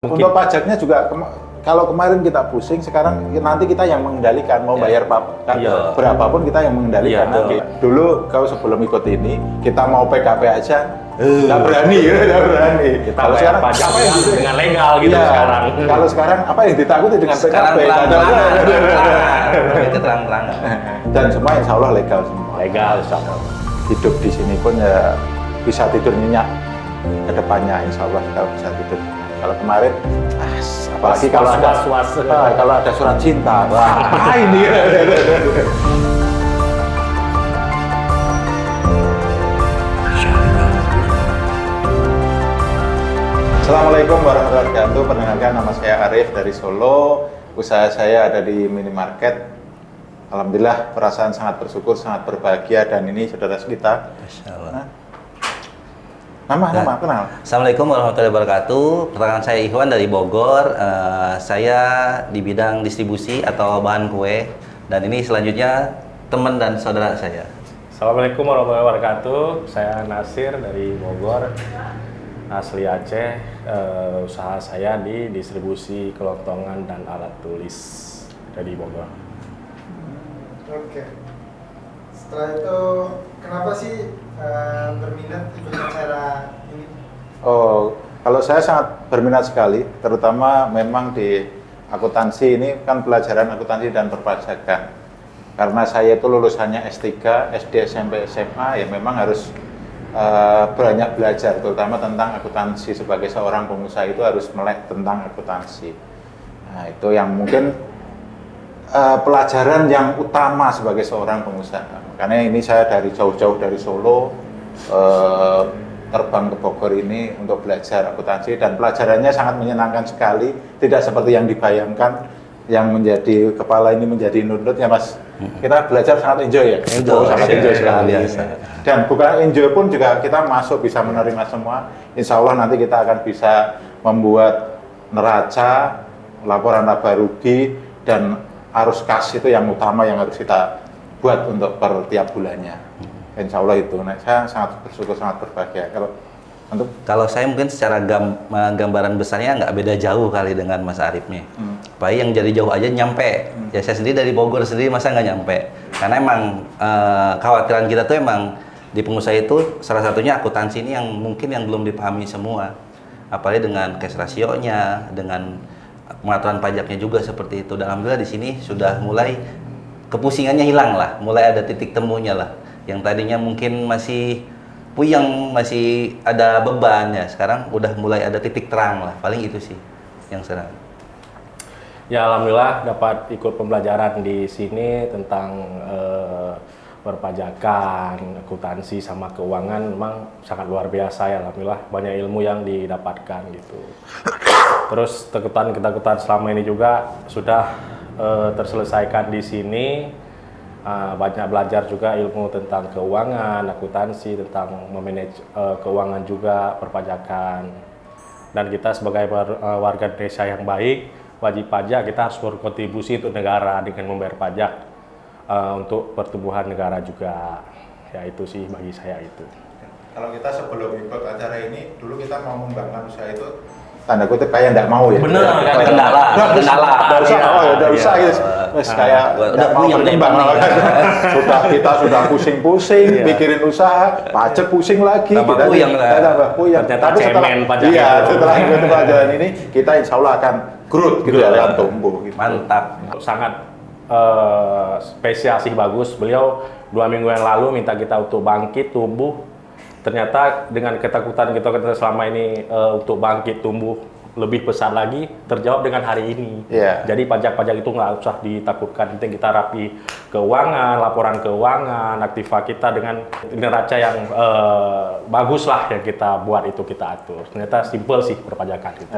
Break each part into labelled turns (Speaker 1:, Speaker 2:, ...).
Speaker 1: Mungkin.
Speaker 2: Untuk pajaknya juga kalau kemarin kita pusing, sekarang nanti kita yang mengendalikan mau bayar berapapun kita yang mengendalikan nanti. Dulu kalau sebelum ikut ini kita mau PKP aja nggak berani.
Speaker 1: Kita kalau sekarang pajak apa yang dengan legal gitu sekarang.
Speaker 2: Kalau sekarang apa yang ditakuti dengan
Speaker 3: sekarang
Speaker 2: PKP?
Speaker 3: Terang-terang.
Speaker 2: Dan semua insya Allah legal semua.
Speaker 1: Legal insya Allah.
Speaker 2: Hidup di sini pun ya bisa tidur nyenyak ke depannya, insya Allah kita bisa tidur. Kalau kemarin, apalagi kalau ada surat cinta, wah ini. Assalamualaikum warahmatullahi wabarakatuh. Perkenalkan, nama saya Arif dari Solo. Usaha saya ada di minimarket. Alhamdulillah, perasaan sangat bersyukur, sangat berbahagia, dan ini saudara kita.
Speaker 3: Masya Allah.
Speaker 2: Nama, kenal.
Speaker 3: Assalamualaikum warahmatullahi wabarakatuh. Perkenalkan saya Ikhwan dari Bogor. Saya di bidang distribusi atau bahan kue. Dan ini selanjutnya teman dan saudara saya.
Speaker 1: Assalamualaikum warahmatullahi wabarakatuh. Saya Nasir dari Bogor, asli Aceh. Usaha saya di distribusi kelontongan dan alat tulis dari Bogor.
Speaker 4: Oke. Setelah itu, kenapa sih berminat ikut acara ini?
Speaker 2: Oh, kalau saya sangat berminat sekali, terutama memang di akuntansi ini kan pelajaran akuntansi dan perpajakan. Karena saya itu lulusannya S3, SD, SMP, SMA, ya memang harus banyak belajar, terutama tentang akuntansi. Sebagai seorang pengusaha itu harus melek tentang akuntansi. Nah, itu yang mungkin pelajaran yang utama sebagai seorang pengusaha. Karena ini saya dari jauh-jauh dari Solo terbang ke Bogor ini untuk belajar akuntansi, dan pelajarannya sangat menyenangkan sekali, tidak seperti yang dibayangkan yang menjadi kepala ini menjadi nundut ya Mas. Kita belajar sangat enjoy ya. Sangat enjoy sekali. Dan bukan enjoy pun juga kita masuk bisa menerima semua. Insya Allah nanti kita akan bisa membuat neraca, laporan laba rugi, dan arus kas itu yang utama yang harus kita buat untuk per tiap bulannya. Insya Allah itu. Nah, saya sangat bersyukur, sangat berbahagia. Kalau
Speaker 3: saya mungkin secara gambaran besarnya nggak beda jauh kali dengan Mas Arif nih. Pak yang jadi jauh aja nyampe. Ya saya sendiri dari Bogor sendiri masa nggak nyampe. Karena emang kekhawatiran kita tuh emang di pengusaha itu salah satunya akuntansi ini yang mungkin yang belum dipahami semua. Apalagi dengan cash ratio-nya, dengan pengaturan pajaknya juga seperti itu. Dan alhamdulillah di sini sudah mulai kepusingannya hilang lah, mulai ada titik temunya lah. Yang tadinya mungkin masih puyeng, masih ada beban ya, sekarang udah mulai ada titik terang lah. Paling itu sih yang serang.
Speaker 1: Ya alhamdulillah dapat ikut pembelajaran di sini tentang perpajakan, akuntansi sama keuangan, memang sangat luar biasa ya. Alhamdulillah banyak ilmu yang didapatkan gitu. Terus ketakutan selama ini juga sudah terselesaikan di sini. Banyak belajar juga ilmu tentang keuangan, akuntansi, tentang memanage keuangan juga, perpajakan. Dan kita sebagai warga Indonesia yang baik, wajib pajak, kita harus berkontribusi untuk negara dengan membayar pajak untuk pertumbuhan negara juga. Ya itu sih bagi saya itu.
Speaker 2: Kalau kita sebelum ikut acara ini, dulu kita mau mengembangkan usaha itu tanda kutip kayak nggak mau ya.
Speaker 3: Bener, kan kendala.
Speaker 2: Udah usah gitu. Kayak udah mau berkembang. Kita sudah pusing-pusing mikirin usaha, pajak pusing lagi.
Speaker 3: Tambah puyeng.
Speaker 1: Tapi
Speaker 2: setelah ikut pelajaran ini, kita insya Allah akan growth gitu ya, akan tumbuh. Gitu.
Speaker 1: Mantap. Sangat spesial sih, bagus. Beliau 2 minggu yang lalu minta kita untuk bangkit, tumbuh. Ternyata dengan ketakutan kita selama ini untuk bangkit, tumbuh lebih besar lagi, terjawab dengan hari ini. Jadi pajak-pajak itu nggak usah ditakutkan, penting kita rapi keuangan, laporan keuangan, aktiva kita dengan neraca yang bagus lah yang kita buat itu kita atur. Ternyata simple sih perpajakan gitu.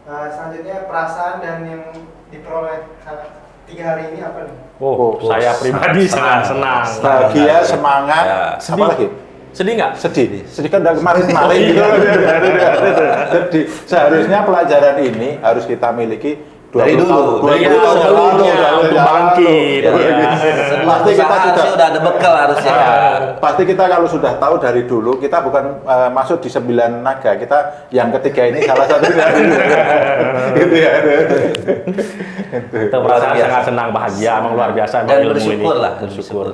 Speaker 4: Selanjutnya perasaan dan yang diperoleh 3 hari ini apa nih?
Speaker 1: Saya pribadi senang.
Speaker 2: Bahagia, semangat, apa lagi?
Speaker 1: Sedih nggak?
Speaker 2: Sedih kan udah kemarin gitu. Sedih. Seharusnya pelajaran ini harus kita miliki
Speaker 3: Dari
Speaker 2: 20
Speaker 3: dulu,
Speaker 2: tahun,
Speaker 3: dari
Speaker 2: 20 tahun
Speaker 3: dulu.
Speaker 2: lalu,
Speaker 1: Untuk bangkit.
Speaker 3: Ya,
Speaker 1: Ya.
Speaker 2: Pasti kita
Speaker 3: harusnya
Speaker 2: sudah
Speaker 3: udah ada bekal harusnya.
Speaker 2: pasti kita kalau sudah tahu dari dulu, kita bukan masuk di 9 naga, kita yang ketiga ini salah satu dari gitu ya.
Speaker 1: Kita perasaan
Speaker 3: biasa.
Speaker 1: sangat senang, bahagia, emang luar biasa emang
Speaker 3: Dan
Speaker 1: ilmu
Speaker 3: bersyukur
Speaker 1: ini.
Speaker 3: lah,
Speaker 1: Bersyukur.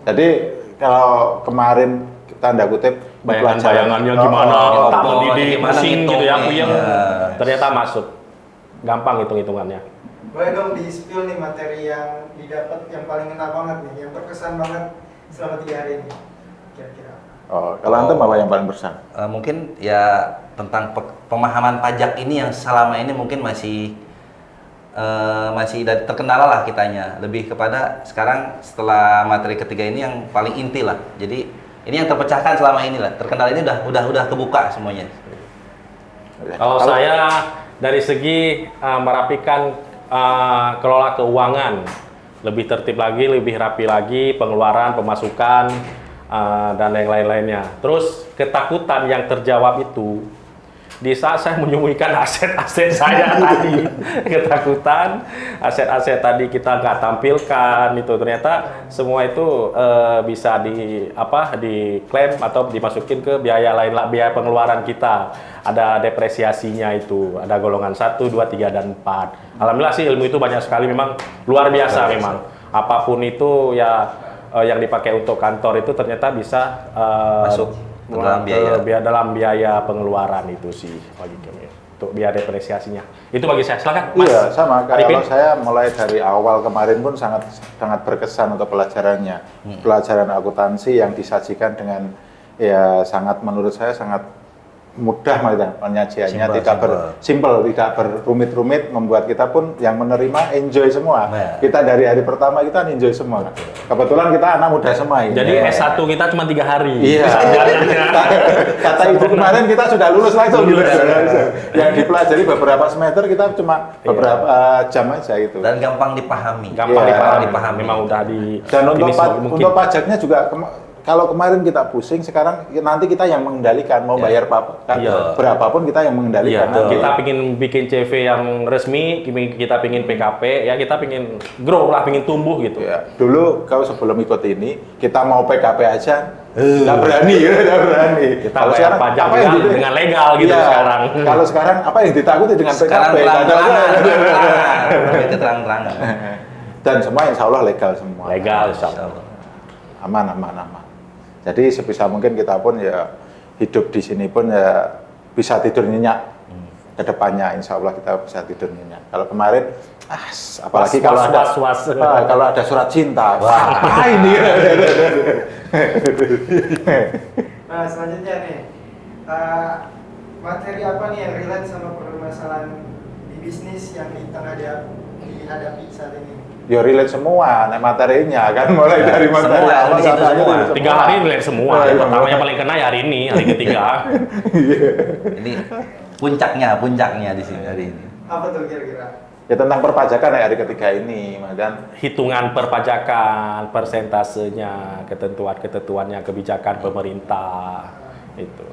Speaker 2: Jadi kalau kemarin tanda kutip
Speaker 1: Bayangan-bayangannya
Speaker 2: Oh,
Speaker 1: gimana,
Speaker 2: oh,
Speaker 1: tak
Speaker 3: oh,
Speaker 1: mendidik,
Speaker 3: gimana
Speaker 1: pusing gitu ya,
Speaker 3: ngitungnya.
Speaker 1: puyeng.
Speaker 3: Ya.
Speaker 1: Ternyata masuk. Gampang hitung-hitungannya.
Speaker 4: Boleh dong di spill nih materi yang didapat yang paling ngena banget nih, yang berkesan banget selama 3 hari ini. Kira-kira.
Speaker 2: Oh, kalau antum apa yang paling berkesan?
Speaker 3: Mungkin ya tentang pemahaman pajak ini yang selama ini mungkin masih terkendala lah kitanya. Lebih kepada sekarang setelah materi ketiga ini yang paling inti lah. Jadi ini yang terpecahkan selama ini lah. Terkendala ini udah kebuka semuanya.
Speaker 1: Kalau saya dari segi merapikan kelola keuangan, lebih tertib lagi, lebih rapi lagi, pengeluaran, pemasukan, dan yang lain-lainnya. Terus ketakutan yang terjawab itu di saat saya menyembunyikan aset-aset saya tadi, ketakutan aset-aset tadi kita nggak tampilkan itu, ternyata semua itu bisa diklaim atau dimasukin ke biaya lain, biaya pengeluaran kita. Ada depresiasinya itu, ada golongan 1, 2, 3, dan 4. Alhamdulillah sih ilmu itu banyak sekali, memang luar biasa memang. Apapun itu ya yang dipakai untuk kantor itu ternyata bisa
Speaker 3: Masuk
Speaker 1: dalam biaya pengeluaran itu sih bagi kami, untuk biaya depresiasinya. Itu bagi saya. Silakan Mas.
Speaker 2: Iya, sama.
Speaker 1: Arifin.
Speaker 2: Kalau saya mulai dari awal kemarin pun sangat berkesan untuk pelajarannya. Pelajaran akuntansi yang disajikan dengan ya sangat, menurut saya sangat mudah penyajiannya, simple, tidak berrumit-rumit, membuat kita pun yang menerima enjoy semua.
Speaker 3: Nah.
Speaker 2: Kita dari hari pertama kita enjoy semua. Kebetulan kita anak muda semua ini.
Speaker 1: Jadi S1 kita cuma 3 hari.
Speaker 2: Iya. Kata ibu kemarin kita sudah lulus langsung gitu. Yang dipelajari beberapa semester kita cuma beberapa jam aja gitu.
Speaker 3: Dan gampang dipahami.
Speaker 1: Gampang
Speaker 2: Iya.
Speaker 1: dipahami. Memang udah di
Speaker 2: Dan untuk,
Speaker 1: ini mungkin.
Speaker 2: untuk pajaknya juga kalau kemarin kita pusing, sekarang nanti kita yang mengendalikan mau bayar
Speaker 1: Iya.
Speaker 2: berapapun kita yang mengendalikan.
Speaker 1: Iya, kita pingin bikin CV yang resmi, kita pingin PKP, ya kita pingin grow lah, pingin tumbuh gitu.
Speaker 2: Ya, dulu kalau sebelum ikut ini kita mau PKP aja nggak berani, nggak berani.
Speaker 1: Kita bayar pajak
Speaker 2: apa yang
Speaker 1: dengan legal gitu
Speaker 2: Iya,
Speaker 1: sekarang.
Speaker 2: Kalau sekarang apa yang ditakuti dengan
Speaker 3: Sekarang
Speaker 2: PKP?
Speaker 3: terang-terangan.
Speaker 2: Dan semua insya Allah legal semua.
Speaker 1: Legal, insya Allah.
Speaker 2: Aman. Jadi sebisa mungkin kita pun ya hidup di sini pun ya bisa tidur nyenyak. Kedepannya insya Allah kita bisa tidur nyenyak. Kalau kemarin, apalagi kalau ada kalau ada surat cinta, wah ini.
Speaker 4: Nah, selanjutnya nih, materi apa nih yang relate sama permasalahan di bisnis yang dihadapi saat ini?
Speaker 2: Ya relate semua, materinya kan mulai dari materi
Speaker 3: semua,
Speaker 2: awal
Speaker 3: di situ
Speaker 2: sampai
Speaker 3: semua.
Speaker 2: akhir
Speaker 1: 3 hari relate semua.
Speaker 2: Oh,
Speaker 1: Yang
Speaker 2: iya.
Speaker 1: pertama yang paling kena ya hari ini, hari ketiga.
Speaker 3: Ini puncaknya di sini hari ini.
Speaker 4: Apa tuh kira-kira?
Speaker 2: Ya tentang perpajakan ya hari ketiga ini, dan
Speaker 1: Hitungan perpajakan, persentasenya, ketentuan-ketentuannya, kebijakan pemerintah itu.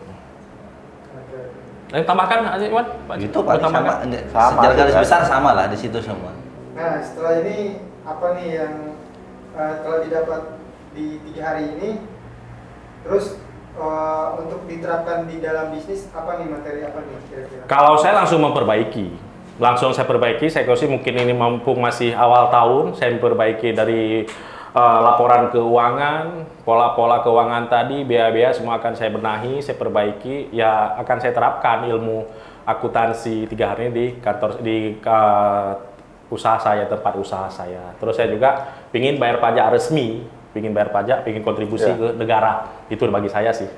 Speaker 1: Yang tambahkan aja Iwan?
Speaker 3: Gitu paling sama.
Speaker 2: Sama,
Speaker 3: Secara garis
Speaker 2: juga.
Speaker 3: besar sama lah di situ semua.
Speaker 4: Nah, setelah ini apa nih yang telah didapat di 3 hari ini? Terus untuk diterapkan di dalam bisnis apa nih, materi apa nih kira-kira?
Speaker 1: Kalau saya langsung saya perbaiki, saya kasih mungkin ini mumpung masih awal tahun, saya memperbaiki dari laporan keuangan, pola-pola keuangan tadi, biaya-biaya semua akan saya benahi, saya perbaiki, ya akan saya terapkan ilmu akuntansi 3 hari ini di kantor, di usaha saya, tempat usaha saya. Terus saya juga pingin bayar pajak resmi, pingin kontribusi
Speaker 2: Ya.
Speaker 1: ke negara, itu bagi saya sih.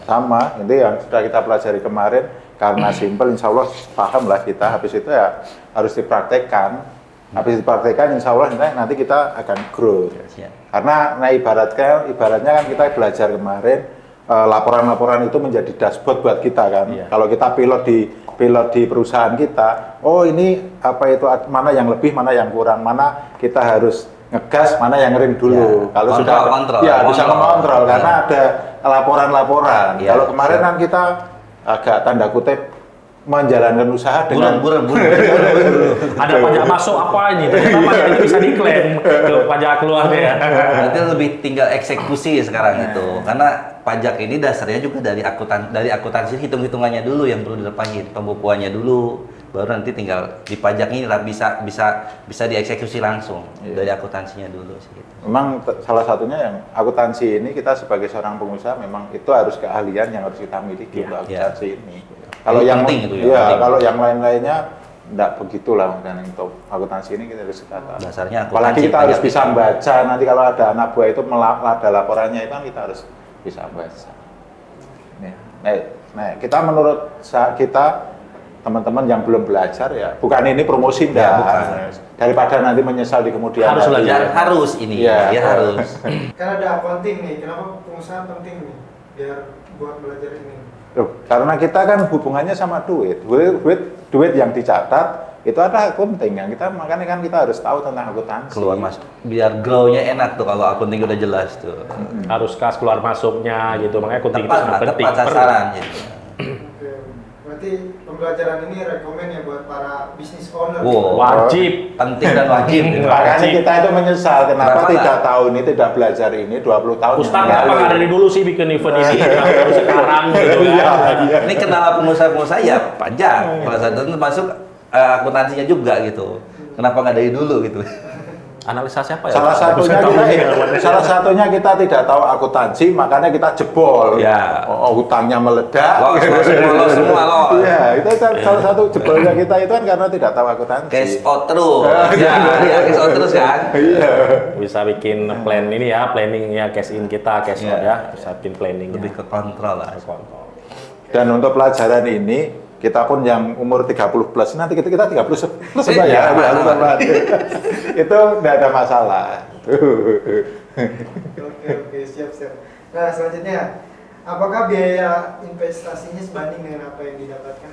Speaker 2: sama itu yang sudah kita pelajari kemarin, karena simple insya Allah paham lah kita. Habis itu ya harus dipraktekkan. Habis dipraktekkan insya Allah nanti kita akan grow.
Speaker 3: Siap.
Speaker 2: Karena ibaratnya kan kita belajar kemarin, laporan-laporan itu menjadi dashboard buat kita kan.
Speaker 1: Iya.
Speaker 2: Kalau kita pilot di perusahaan kita, oh ini apa itu, mana yang lebih, mana yang kurang, mana kita harus ngegas, mana yang rem dulu.
Speaker 3: Ya,
Speaker 2: Kalau
Speaker 3: kontrol,
Speaker 2: sudah
Speaker 3: kontrol,
Speaker 2: ya bisa
Speaker 3: kontrol.
Speaker 2: mengontrol karena
Speaker 3: Ya.
Speaker 2: ada laporan-laporan.
Speaker 3: Ya,
Speaker 2: Kalau kemarin
Speaker 3: siap.
Speaker 2: kan kita agak tanda kutip menjalankan usaha dengan
Speaker 3: Buruan.
Speaker 1: Ada pajak masuk apa ini? Ternyata pajak itu bisa diklaim ke pajak keluarga ya.
Speaker 3: Berarti lebih tinggal eksekusi sekarang itu. Karena pajak ini dasarnya juga dari akuntansi hitung-hitungannya dulu yang perlu dilepasin, pembukuannya dulu, baru nanti tinggal dipajaknya lah bisa dieksekusi langsung dari akuntansinya dulu sih. Gitu.
Speaker 2: memang salah satunya yang akuntansi ini kita sebagai seorang pengusaha memang itu harus keahlian yang harus kita miliki untuk akuntansi ini. Kalau
Speaker 3: Ini
Speaker 2: yang
Speaker 3: penting itu ya,
Speaker 2: iya,
Speaker 3: penting.
Speaker 2: kalau yang lain-lainnya enggak begitulah dan untuk akuntansi ini kita harus kata.
Speaker 3: Dasarnya akuntansi
Speaker 2: Apalagi kita harus
Speaker 3: pajak
Speaker 2: bisa
Speaker 3: itu.
Speaker 2: membaca nanti kalau ada anak buah itu ada laporannya itu kan kita harus bisa membaca. Nah, kita menurut kita teman-teman yang belum belajar ya, bukan ini promosi
Speaker 3: Ya,
Speaker 2: enggak.
Speaker 3: bukan.
Speaker 2: Daripada nanti menyesal di kemudian
Speaker 1: Harus
Speaker 2: hari.
Speaker 1: belajar.
Speaker 3: Harus ini,
Speaker 2: Iya.
Speaker 3: ya harus.
Speaker 4: Kan ada accounting nih, kenapa pengusaha penting nih biar buat belajar ini?
Speaker 2: Loh, karena kita kan hubungannya sama duit yang dicatat itu ada akunting yang kita makanya kan kita harus tahu tentang akuntansi.
Speaker 3: Keluar masuk biar grow-nya enak tuh kalau akunting udah jelas tuh.
Speaker 1: Harus kas keluar masuknya gitu. Makanya akunting itu
Speaker 3: Tepat
Speaker 1: sangat
Speaker 3: lah,
Speaker 1: penting.
Speaker 3: tepat sasaran gitu.
Speaker 4: Oke. Berarti pembelajaran ini rekomen ya buat para business owner.
Speaker 3: Wow.
Speaker 1: Wajib.
Speaker 3: Penting dan wajib. gitu.
Speaker 2: Makanya kita itu menyesal kenapa
Speaker 3: Kenapa
Speaker 2: tidak
Speaker 3: nggak?
Speaker 2: tahu ini tidak belajar ini 20 tahun
Speaker 1: Ustaz
Speaker 2: yang
Speaker 1: kenapa
Speaker 2: lalu.
Speaker 1: nggak dari dulu sih bikin event ini? Baru sekarang gitu
Speaker 2: Iya,
Speaker 1: kan.
Speaker 2: iya.
Speaker 3: Ini kendala pengusaha-pengusaha ya pajak. Salah satu termasuk akuntansinya juga gitu. Kenapa nggak dari dulu gitu?
Speaker 1: Analisa siapa ya?
Speaker 2: Salah satunya kita tidak tahu akuntansi, makanya kita jebol.
Speaker 3: Ya.
Speaker 2: Hutangnya meledak.
Speaker 3: Lolos semua lolos.
Speaker 2: Iya, itu salah satu jebolnya kita itu kan karena tidak tahu akuntansi.
Speaker 3: Cash out terus. Ya, cash out terus kan.
Speaker 2: Iya.
Speaker 1: Bisa bikin plan ini ya, planningnya cash in kita, cash out
Speaker 3: Iya.
Speaker 1: ya. Bisa bikin planning.
Speaker 3: Lebih ke kontrol lah.
Speaker 2: Dan untuk pelajaran ini kita pun yang umur 30 plus nanti kita 30 plus
Speaker 3: Iya,
Speaker 2: ya,
Speaker 3: sama.
Speaker 2: itu tidak ada masalah.
Speaker 4: Oke, siap. Nah, selanjutnya, apakah biaya investasinya sebanding dengan apa yang didapatkan?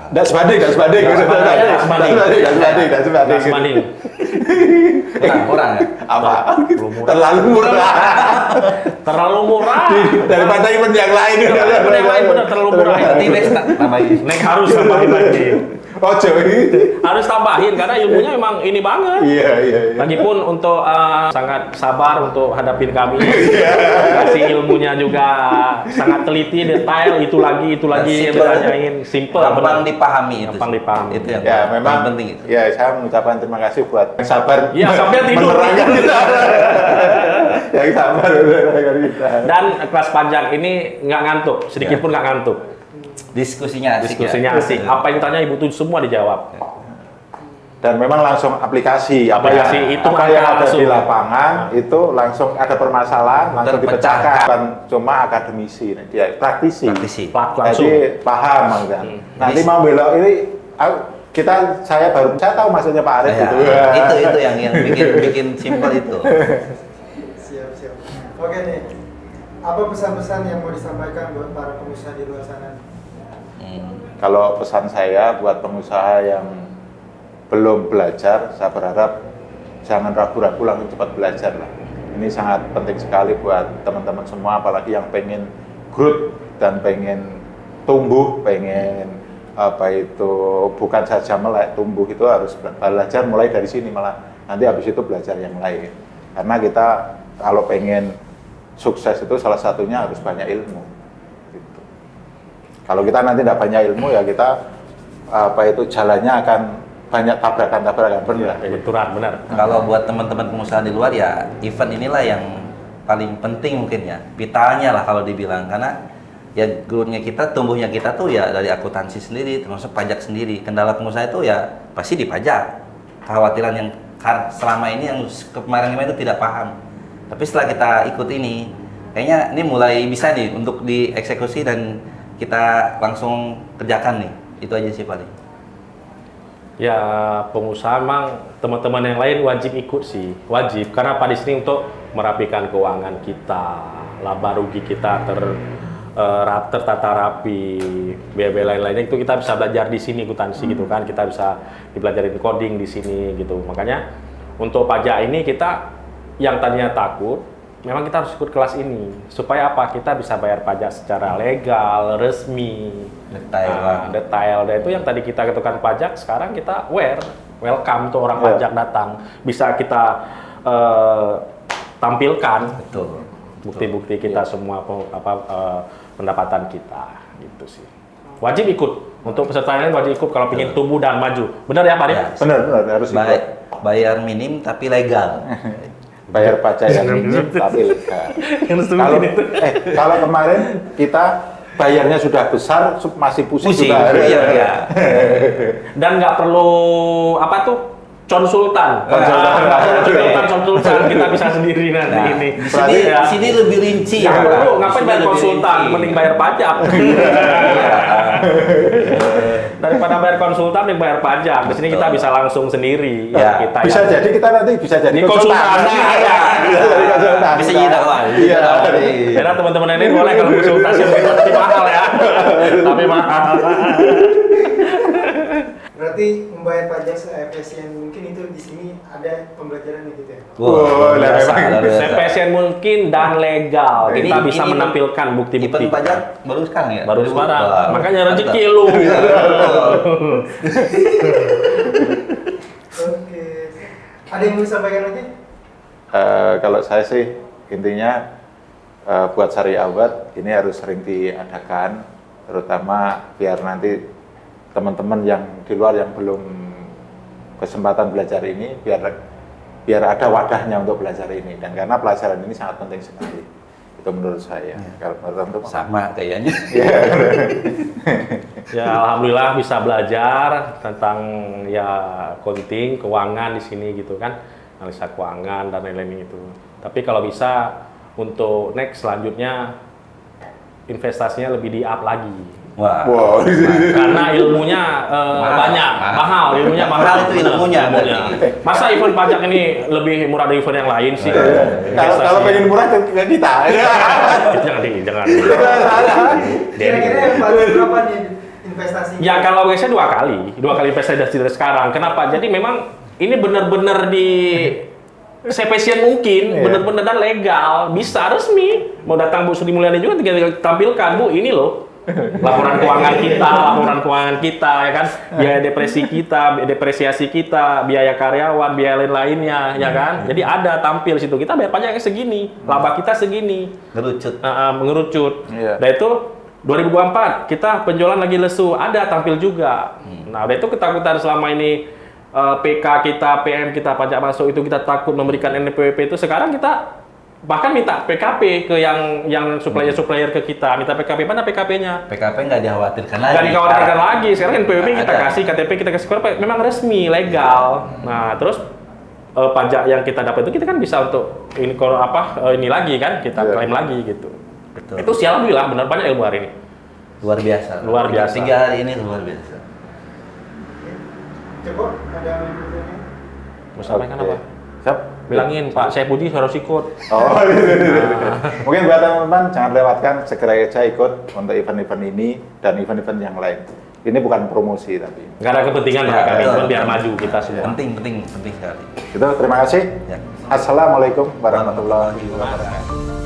Speaker 2: Tidak sebanding.
Speaker 1: Nggak sebanding. Nggak sebanding.
Speaker 3: Kurang ya?
Speaker 2: Apa?
Speaker 1: Terlalu murah.
Speaker 2: Terlalu murah.
Speaker 1: Terlalu murah.
Speaker 2: Daripada event yang lain.
Speaker 1: Event yang lain benar terlalu murah.
Speaker 3: Nanti next tambahin.
Speaker 1: Neng harus tambahin lagi.
Speaker 2: Ojo.
Speaker 1: Harus tambahin karena ilmunya memang ini banget.
Speaker 2: Iya.
Speaker 1: Lagipun untuk sangat sabar untuk hadapin kami, kasih ilmunya juga sangat teliti, detail, itu lagi yang
Speaker 3: Simple.
Speaker 1: ditanyain, simple,
Speaker 3: Gampang
Speaker 1: benar.
Speaker 3: dipahami itu.
Speaker 1: Gampang
Speaker 3: sih.
Speaker 1: dipahami.
Speaker 3: Itu yang
Speaker 2: Ya memang
Speaker 3: paling penting itu.
Speaker 2: Ya saya mengucapkan terima kasih buat yang sabar.
Speaker 1: Iya, sampai tidur.
Speaker 2: Menerangkan kita. Yang sabar menerangkan kita.
Speaker 1: Dan kelas pajak ini nggak ngantuk, sedikit pun nggak ngantuk.
Speaker 3: Diskusinya asik.
Speaker 1: Diskusinya
Speaker 3: ya.
Speaker 1: asik. Apa yang ditanya ibu tuh semua dijawab.
Speaker 2: Dan memang langsung aplikasi
Speaker 1: Aplikasi, itu
Speaker 2: apa yang ada
Speaker 1: langsung.
Speaker 2: di lapangan itu langsung ada permasalahan langsung
Speaker 3: Terpecahkan.
Speaker 2: dipecahkan. Bukan cuma akademisi, dia praktisi.
Speaker 3: Praktisi.
Speaker 1: Langsung.
Speaker 2: Jadi paham kan. Nanti mau belok ini saya tahu maksudnya Pak Arief
Speaker 3: Ya,
Speaker 2: gitu.
Speaker 3: itu yang bikin simpel itu.
Speaker 4: Siap. Oke nih, apa pesan-pesan yang mau disampaikan buat para pengusaha di luar sana?
Speaker 2: Kalau pesan saya buat pengusaha yang belum belajar, saya berharap jangan ragu-ragu, langsung cepat belajar lah. Ini sangat penting sekali buat teman-teman semua, apalagi yang pengen growth dan pengen tumbuh, pengen bukan saja melek, tumbuh itu harus belajar mulai dari sini, malah nanti habis itu belajar yang lain. Karena kita kalau pengen sukses itu salah satunya harus banyak ilmu. Gitu. Kalau kita nanti tidak banyak ilmu ya kita jalannya akan banyak tabrakan-tabrakan, benar.
Speaker 1: Benturan, benar.
Speaker 3: Kalau buat teman-teman pengusaha di luar ya event inilah yang paling penting mungkin ya. Pitanya lah kalau dibilang, karena ya growth-nya kita, tumbuhnya kita tuh ya dari akuntansi sendiri, termasuk pajak sendiri. Kendala pengusaha itu ya pasti di pajak. Kekhawatiran yang selama ini yang kemarin-kemarin itu tidak paham. Tapi setelah kita ikut ini, kayaknya ini mulai bisa nih untuk dieksekusi dan kita langsung kerjakan nih. Itu aja sih paling.
Speaker 1: Ya, pengusaha memang teman-teman yang lain wajib ikut sih, wajib. Karena apa di sini untuk merapikan keuangan kita, laba rugi kita tertata rapi, biaya lain-lainnya itu kita bisa belajar di sini akuntansi gitu kan, kita bisa dipelajarin coding di sini gitu. Makanya untuk pajak ini kita yang tadinya takut memang kita harus ikut kelas ini supaya apa? Kita bisa bayar pajak secara legal, resmi, detail. Dan itu yang tadi kita ketukan pajak, sekarang kita welcome tuh orang pajak datang, bisa kita tampilkan
Speaker 3: Betul.
Speaker 1: bukti-bukti kita semua pendapatan kita gitu sih. Wajib ikut untuk peserta lain, wajib ikut kalau ingin tumbuh dan maju. Benar ya Pak Arif?
Speaker 3: Ya.
Speaker 2: Benar harus ikut.
Speaker 3: Bayar minim tapi legal.
Speaker 2: Bayar pajak yang minim tapi legal.
Speaker 1: Kalau
Speaker 2: Kalau kemarin kita bayarnya sudah besar, masih pusing juga.
Speaker 3: Iya.
Speaker 1: dan nggak perlu apa tuh konsultan kita bisa sendiri nanti ini.
Speaker 3: Sini lebih rinci.
Speaker 1: Nggak perlu, ngapain
Speaker 3: Sini
Speaker 1: bayar
Speaker 3: lebih
Speaker 1: konsultan,
Speaker 3: rinci.
Speaker 1: mending bayar pajak. Daripada bayar konsultan, mending bayar pajak. Di sini kita bisa langsung sendiri.
Speaker 3: Ya,
Speaker 1: kita
Speaker 2: Bisa jadi kita nanti bisa jadi
Speaker 1: Di konsultan.
Speaker 2: Bisa jadi konsultan.
Speaker 3: Bisa jadi dakwah.
Speaker 2: Iya.
Speaker 1: Karena teman-teman ini boleh kalau konsultasi tapi mahal ya. Tapi mahal.
Speaker 4: Berarti membayar pajak seefisien mungkin itu di sini ada pembelajaran gitu ya.
Speaker 2: Wow,
Speaker 3: luar biasa,
Speaker 2: memang.
Speaker 3: luar biasa.
Speaker 1: Sepesen mungkin dan legal.
Speaker 3: Ini-
Speaker 1: Kita bisa
Speaker 3: ini
Speaker 1: menampilkan bukti-bukti.
Speaker 3: Event pajak baru sekarang ya?
Speaker 1: Baru sekarang.
Speaker 3: Wah.
Speaker 1: Makanya rezeki lu.
Speaker 4: Oke. Ada yang mau disampaikan lagi?
Speaker 2: Kalau saya sih intinya buat Syariah Awad ini harus sering diadakan, terutama biar nanti teman-teman yang di luar yang belum kesempatan belajar ini biar ada wadahnya untuk belajar ini, dan karena pelajaran ini sangat penting sekali itu menurut saya. Kalau menurut teman-teman
Speaker 3: Sama kayaknya.
Speaker 1: Ya alhamdulillah bisa belajar tentang ya accounting, keuangan di sini gitu kan, analisa keuangan dan lain-lain itu. Tapi kalau bisa untuk next selanjutnya investasinya lebih di up lagi.
Speaker 3: Wah.
Speaker 2: wow.
Speaker 1: Karena ilmunya banyak, mahal, ilmunya mahal.
Speaker 3: Mahal itu ilmunya berarti.
Speaker 1: Masa event pajak ini lebih murah dari event yang lain sih?
Speaker 2: Kalau pengen murah ke kita.
Speaker 1: Jangan.
Speaker 4: Kira-kira yang paling berapa nih investasi?
Speaker 1: Ya kalau biasanya dua kali investasi dari sekarang. Kenapa? Jadi memang ini benar-benar di sepesian mungkin, benar-benar dan legal, bisa resmi. Mau datang Bu Sri Mulyani juga tinggal tampilkan, Bu ini loh laporan keuangan kita ya kan, biaya depresiasi kita, biaya karyawan, biaya lain-lainnya ya kan. Jadi ada tampil situ, kita bayar pajaknya segini, laba kita segini. Mengerucut.
Speaker 2: Iya.
Speaker 1: Nah itu 2024 kita penjualan lagi lesu, ada tampil juga. Nah udah itu ketakutan selama ini PK kita, PM kita, pajak masuk itu kita takut memberikan NPWP itu, sekarang kita bahkan minta PKP ke yang supplier ke kita, minta PKP, mana PKP-nya?
Speaker 3: PKP nggak dikhawatirkan lagi.
Speaker 1: Nggak dikhawatirkan lagi, sekarang NPWP kita
Speaker 3: Ada.
Speaker 1: kasih, KTP kita kasih, memang resmi, legal. Nah terus pajak yang kita dapat itu kita kan bisa untuk ini lagi kan, kita klaim lagi gitu.
Speaker 3: Betul.
Speaker 1: Itu sih alhamdulillah benar banyak ilmu hari ini.
Speaker 3: Luar biasa.
Speaker 1: Luar biasa.
Speaker 3: 3 hari ini luar biasa.
Speaker 4: Coba ada yang bertanya?
Speaker 1: Mau sampaikan apa?
Speaker 2: Siap.
Speaker 1: Bilangin Pak, saya Puji harus ikut.
Speaker 2: Oh, mungkin buat teman-teman jangan lewatkan, segera aja ikut untuk event-event ini dan event-event yang lain. Ini bukan promosi tapi.
Speaker 1: Nggak ada kepentingan
Speaker 3: Ya,
Speaker 1: lah kami,
Speaker 3: betul.
Speaker 1: cuma biar maju kita semua.
Speaker 3: Penting sekali.
Speaker 2: Itu terima kasih.
Speaker 3: Ya.
Speaker 2: Assalamualaikum warahmatullahi wabarakatuh.